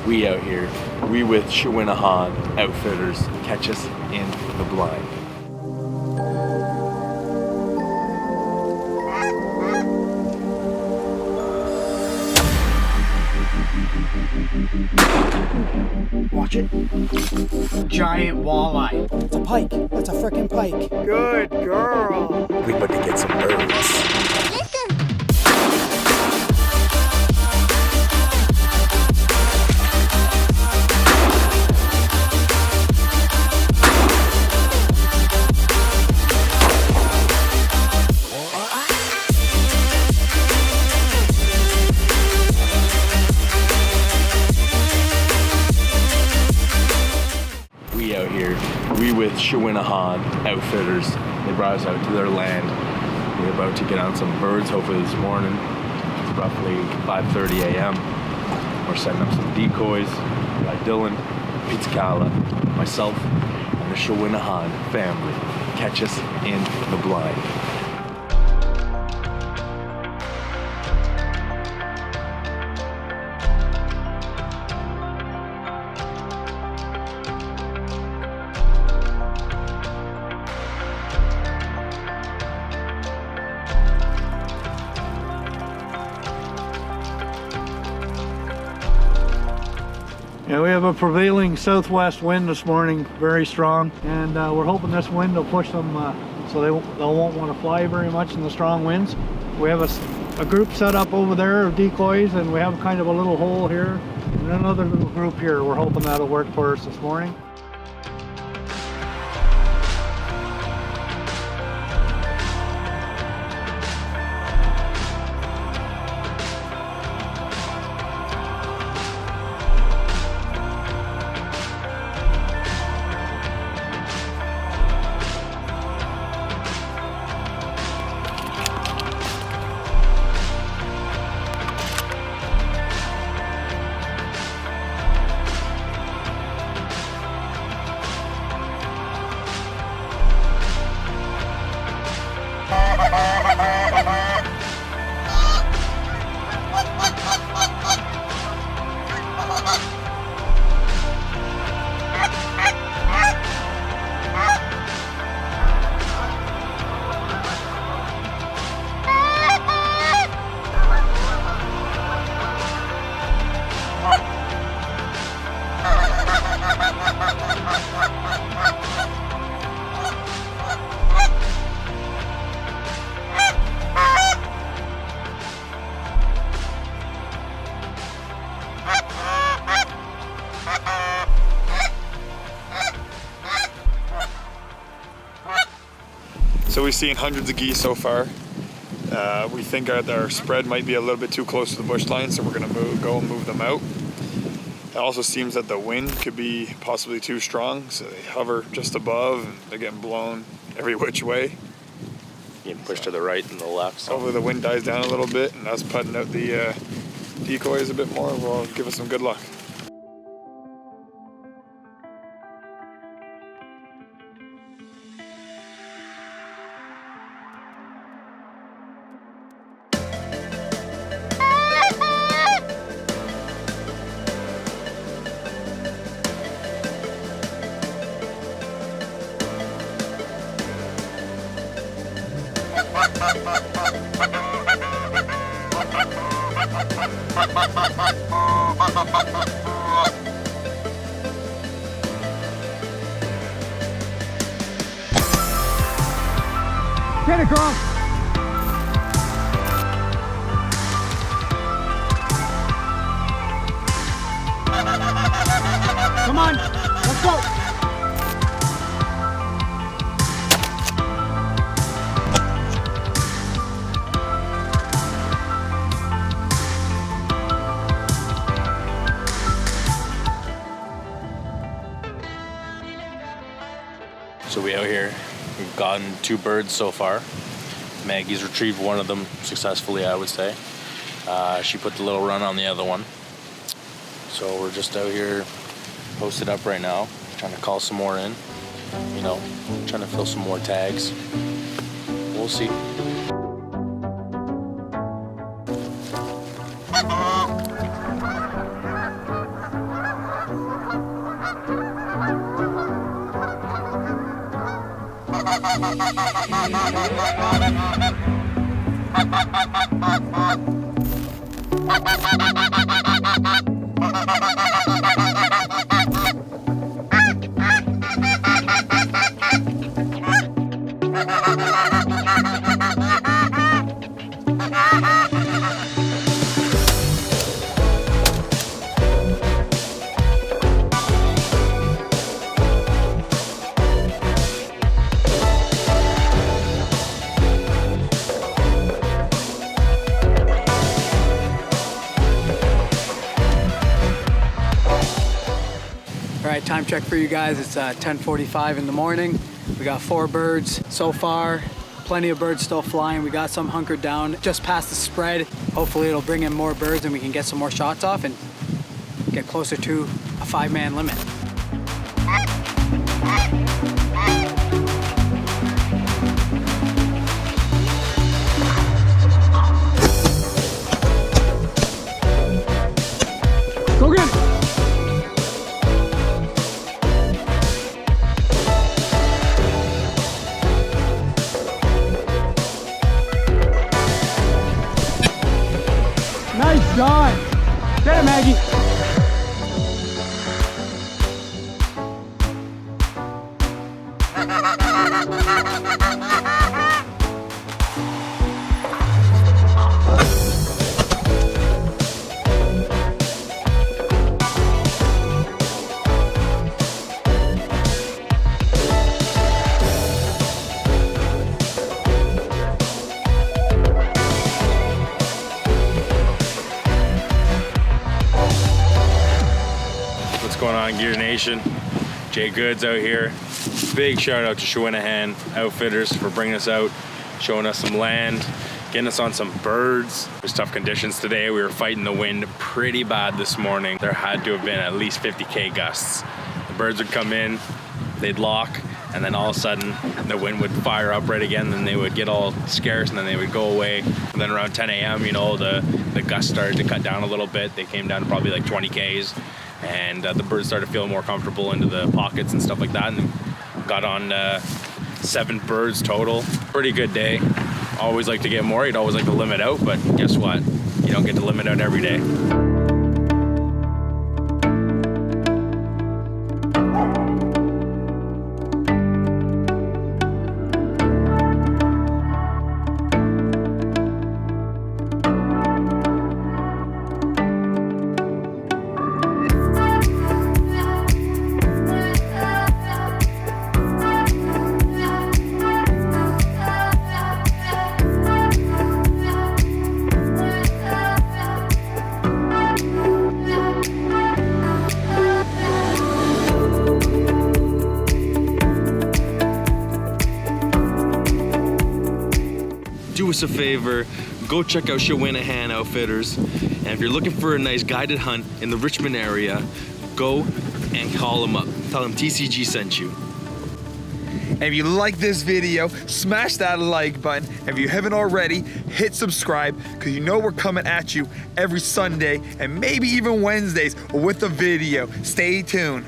We out here, we with Shawinihan Outfitters, catch us in the blind. Watch it. Giant walleye. It's a pike. That's a frickin' pike. Good girl. We about to get some birds. We out here, we with Shawinihan Outfitters. They brought us out to their land. We're about to get on some birds hopefully this morning. It's roughly 5:30 a.m. We're setting up some decoys. We got Dylan, Pizzcala, myself, and the Shawinihan family. Catch us in the blind. Yeah, we have a prevailing southwest wind this morning, very strong, and we're hoping this wind will push them so they won't want to fly very much in the strong winds. We have a group set up over there of decoys, and we have kind of a little hole here, and another little group here. We're hoping that'll work for us this morning. So we've seen hundreds of geese so far. We think our spread might be a little bit too close to the bush line, so we're going to go and move them out. It also seems that the wind could be possibly too strong, so they hover just above and they're getting blown every which way. Getting pushed to the right and the left. So. Hopefully the wind dies down a little bit and us putting out the decoys a bit more will give us some good luck. Get it, girl. Come on, let's go. So we out here, we've gotten 2 birds so far. Maggie's retrieved one of them successfully, I would say. She put the little run on the other one. So we're just out here posted up right now, trying to call some more in, you know, trying to fill some more tags. We'll see. All right, time check for you guys. It's 10:45 in the morning. We got 4 birds so far. Plenty of birds still flying. We got some hunkered down just past the spread. Hopefully it'll bring in more birds and we can get some more shots off and get closer to a 5-man limit. Go get it! Nice shot! Get it, Maggie! What's going on, Gear Nation? Jay Goods out here. Big shout out to Shawinigan Outfitters for bringing us out, showing us some land, getting us on some birds. It was tough conditions today. We were fighting the wind pretty bad this morning. There had to have been at least 50k gusts. The birds would come in, they'd lock, and then all of a sudden the wind would fire up right again, and they would get all scarce and then they would go away. And then around 10 a.m., you know, the gusts started to cut down a little bit. They came down to probably like 20 Ks. And the birds started feeling more comfortable into the pockets and stuff like that, and got on 7 birds total. Pretty good day. Always like to get more. You'd always like to limit out, but guess what? You don't get to limit out every day. Do us a favor, go check out Shawinigan Outfitters, and if you're looking for a nice guided hunt in the Richmond area, go and call them up. Tell them TCG sent you. And if you like this video, smash that like button. And if you haven't already, hit subscribe, because you know we're coming at you every Sunday and maybe even Wednesdays with a video. Stay tuned.